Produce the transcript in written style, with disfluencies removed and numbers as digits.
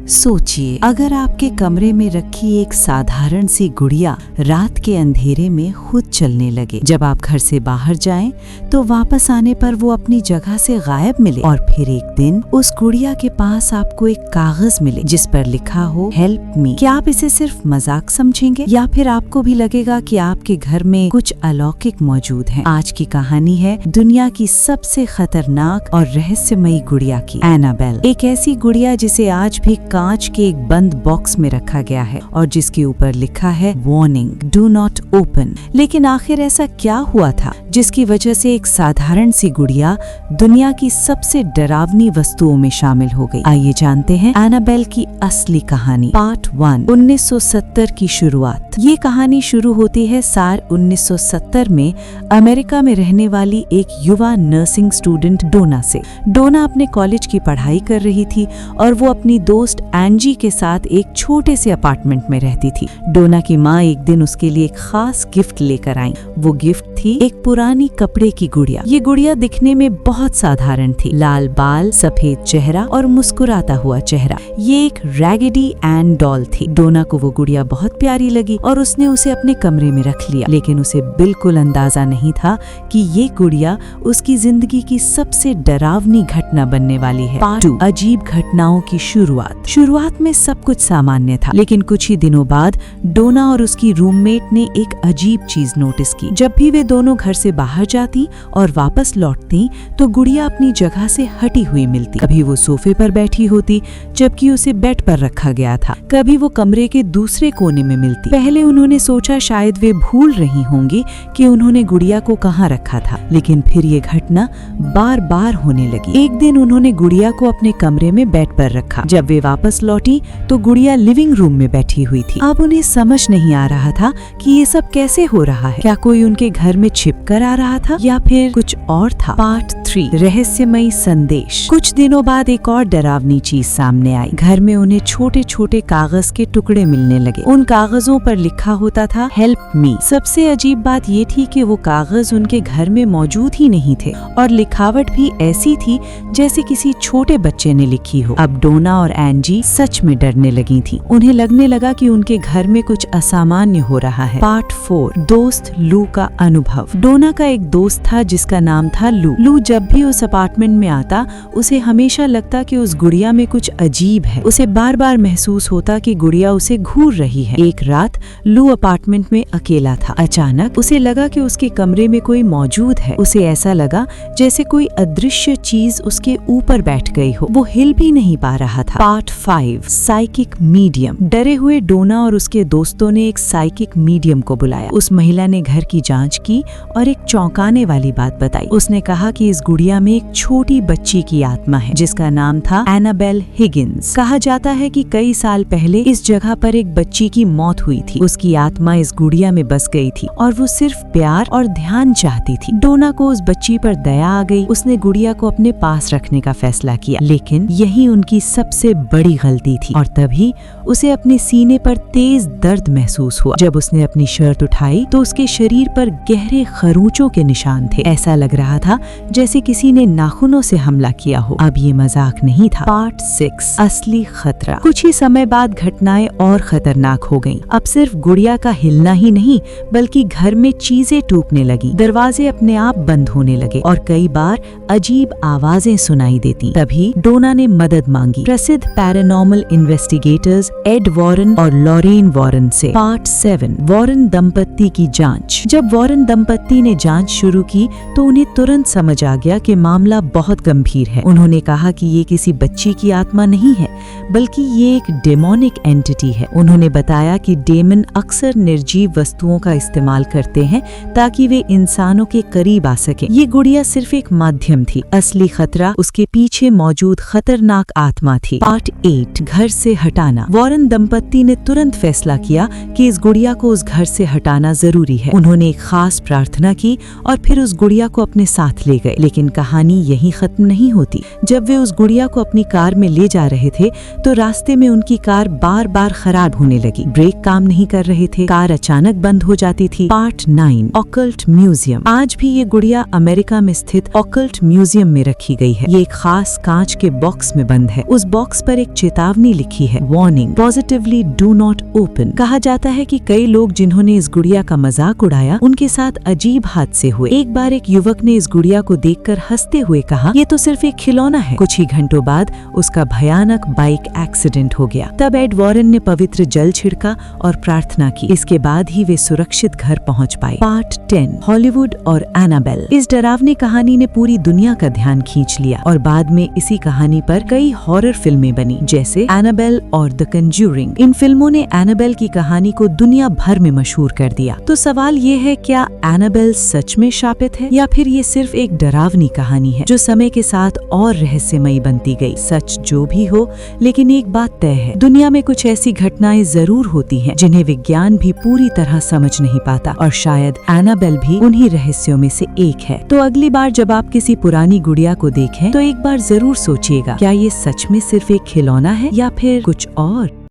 सोचिए, अगर आपके कमरे में रखी एक साधारण सी गुड़िया रात के अंधेरे में खुद चलने लगे। जब आप घर से बाहर जाएं, तो वापस आने पर वो अपनी जगह से गायब मिले और फिर एक दिन उस गुड़िया के पास आपको एक कागज मिले जिस पर लिखा हो हेल्प मी। क्या आप इसे सिर्फ मजाक समझेंगे या फिर आपको भी लगेगा कि आपके घर में कुछ अलौकिक मौजूद है? आज की कहानी है दुनिया की सबसे खतरनाक और रहस्यमयी गुड़िया की, एनाबेल। एक ऐसी गुड़िया जिसे आज भी कांच के एक बंद बॉक्स में रखा गया है और जिसके ऊपर लिखा है वार्निंग, डू नॉट ओपन। लेकिन आखिर ऐसा क्या हुआ था जिसकी वजह से एक साधारण सी गुड़िया दुनिया की सबसे डरावनी वस्तुओं में शामिल हो गई? आइए जानते हैं एनाबेल की असली कहानी। पार्ट 1, 1970 की शुरुआत। ये कहानी शुरू होती है साल 1970 में अमेरिका में रहने वाली एक युवा नर्सिंग स्टूडेंट डोना से। डोना अपने कॉलेज की पढ़ाई कर रही थी और वो अपनी दोस्त एंजी के साथ एक छोटे से अपार्टमेंट में रहती थी। डोना की माँ एक दिन उसके लिए एक खास गिफ्ट लेकर आई। वो गिफ्ट थी एक पुरानी कपड़े की गुड़िया। ये गुड़िया दिखने में बहुत साधारण थी, लाल बाल, सफेद चेहरा और मुस्कुराता हुआ चेहरा। ये एक रैगेडी एन डॉल थी। डोना को वो गुड़िया बहुत प्यारी लगी और उसने उसे अपने कमरे में रख लिया। लेकिन उसे बिल्कुल अंदाजा नहीं था कि ये गुड़िया उसकी जिंदगी की सबसे डरावनी घटना बनने वाली है। पार्ट 2, अजीब घटनाओं की शुरुआत में सब कुछ सामान्य था, लेकिन कुछ ही दिनों बाद डोना और उसकी रूममेट ने एक अजीब चीज नोटिस की। जब भी वे दोनों घर से बाहर जाती और वापस लौटती तो गुड़िया अपनी जगह से हटी हुई मिलती। कभी वो सोफे पर बैठी होती जबकि उसे बेड पर रखा गया था, कभी वो कमरे के दूसरे कोने में मिलती। पहले उन्होंने सोचा शायद वे भूल रही होंगी कि उन्होंने गुड़िया को कहाँ रखा था, लेकिन फिर ये घटना बार बार होने लगी। एक दिन उन्होंने गुड़िया को अपने कमरे में बेड पर रखा। जब वे वापस लौटी तो गुड़िया लिविंग रूम में बैठी हुई थी। अब उन्हें समझ नहीं आ रहा था कि ये सब कैसे हो रहा है। क्या कोई उनके घर में छिप कर आ रहा था या फिर कुछ और था? पार्ट 3, रहस्यमयी संदेश। कुछ दिनों बाद एक और डरावनी चीज सामने आई। घर में उन्हें छोटे छोटे कागज के टुकड़े मिलने लगे। उन कागजों पर लिखा होता था हेल्प मी। सबसे अजीब बात ये थी कि वो कागज उनके घर में मौजूद ही नहीं थे और लिखावट भी ऐसी थी जैसे किसी छोटे बच्चे ने लिखी हो। अब डोना और एंजी सच में डरने लगी थी। उन्हें लगने लगा कि उनके घर में कुछ असामान्य हो रहा है। पार्ट 4, दोस्त लू का अनुभव। डोना का एक दोस्त था जिसका नाम था लू। लू जब भी उस अपार्टमेंट में आता उसे हमेशा लगता कि उस गुड़िया में कुछ अजीब है। उसे बार बार महसूस होता कि गुड़िया उसे घूर रही है। एक रात लू अपार्टमेंट में अकेला था। अचानक उसे लगा कि उसके कमरे में कोई मौजूद है। उसे ऐसा लगा जैसे कोई अदृश्य चीज उसके ऊपर बैठ गई हो। वो हिल भी नहीं पा रहा था। Part 5, psychic medium. डरे हुए डोना और उसके दोस्तों ने एक साइकिक मीडियम को बुलाया। उस महिला ने घर की जांच की और एक चौंकाने वाली बात बताई। उसने कहा कि इस गुड़िया में एक छोटी बच्ची की आत्मा है जिसका नाम था एनाबेल हिगिंस। कहा जाता है कि कई साल पहले इस जगह पर एक बच्ची की मौत हुई थी। उसकी आत्मा इस गुड़िया में बस गई थी और वो सिर्फ प्यार और ध्यान चाहती थी। डोना को उस बच्ची पर दया आ गई। उसने गुड़िया को अपने पास रखने का फैसला किया, लेकिन यही उनकी सबसे बड़ी गलती थी और तभी उसे अपने सीने पर तेज दर्द महसूस हुआ। जब उसने अपनी शर्ट उठाई तो उसके शरीर पर गहरे खरोंचों के निशान थे। ऐसा लग रहा था जैसे किसी ने नाखूनों से हमला किया हो। अब ये मजाक नहीं था। पार्ट 6, असली खतरा। कुछ ही समय बाद घटनाएं और खतरनाक हो गईं। अब सिर्फ गुड़िया का हिलना ही नहीं बल्कि घर में चीजें टूटने लगी, दरवाजे अपने आप बंद होने लगे और कई बार अजीब आवाजें सुनाई देती। तभी डोना ने मदद मांगी प्रसिद्ध पैरानॉर्मल इन्वेस्टिगेटर्स एड वॉरेन और लॉरेन वॉरेन से। पार्ट 7, वॉरेन दंपत्ति की जांच। जब वॉरेन दंपत्ति ने जांच शुरू की तो उन्हें तुरंत समझ आ गया कि मामला बहुत गंभीर है। उन्होंने कहा कि ये किसी बच्ची की आत्मा नहीं है बल्कि ये एक डेमोनिक एंटिटी है। उन्होंने बताया कि डेमन अक्सर निर्जीव वस्तुओं का इस्तेमाल करते हैं ताकि वे इंसानों के करीब आ सके। ये गुड़िया सिर्फ एक माध्यम थी, असली खतरा उसके पीछे मौजूद खतरनाक आत्मा थी। पार्ट 8, घर से हटाना। वॉरेन दंपत्ति ने तुरंत फैसला किया कि इस गुड़िया को उस घर से हटाना जरूरी है। उन्होंने एक खास प्रार्थना की और फिर उस गुड़िया को अपने साथ ले गए। लेकिन लेकिन कहानी यहीं खत्म नहीं होती। जब वे उस गुड़िया को अपनी कार में ले जा रहे थे तो रास्ते में उनकी कार बार बार खराब होने लगी। ब्रेक काम नहीं कर रहे थे, कार अचानक बंद हो जाती थी। Part 9, occult museum. आज भी ये गुड़िया अमेरिका में स्थित ऑकल्ट म्यूजियम में रखी गई है। ये एक खास कांच के बॉक्स में बंद है। उस बॉक्स पर एक चेतावनी लिखी है, warning, positively do not open. कहा जाता है कि कई लोग जिन्होंने इस गुड़िया का मजाक उड़ाया उनके साथ अजीब हादसे हुए। एक बार एक युवक ने इस गुड़िया को देखकर हंसते हुए कहा, ये तो सिर्फ एक खिलौना है। कुछ ही घंटों बाद उसका भयानक बाइक एक्सीडेंट हो गया। तब एड वॉरेन ने पवित्र जल छिड़का और प्रार्थना की। इसके बाद ही वे सुरक्षित घर पहुंच पाए। पार्ट 10, हॉलीवुड और एनाबेल। इस डरावनी कहानी ने पूरी दुनिया का ध्यान खींच लिया और बाद में इसी कहानी पर कई हॉरर फिल्में बनी, जैसे एनाबेल और द कंज्यूरिंग। इन फिल्मों ने एनाबेल की कहानी को दुनिया भर में मशहूर कर दिया। तो सवाल ये है, क्या एनाबेल सच में शापित है या फिर ये सिर्फ एक डरावनी कहानी है जो समय के साथ और रहस्यमयी बनती गई? सच जो भी हो, लेकिन एक बात तय है, दुनिया में कुछ ऐसी घटनाएं जरूर होती हैं जिन्हें विज्ञान भी पूरी तरह समझ नहीं पाता, और शायद एनाबेल भी उन्हीं रहस्यों में से एक है। तो अगली बार जब आप किसी पुरानी गुड़िया को देखें तो एक बार जरूर सोचिएगा, क्या ये सच में सिर्फ एक खिलौना है या फिर कुछ और?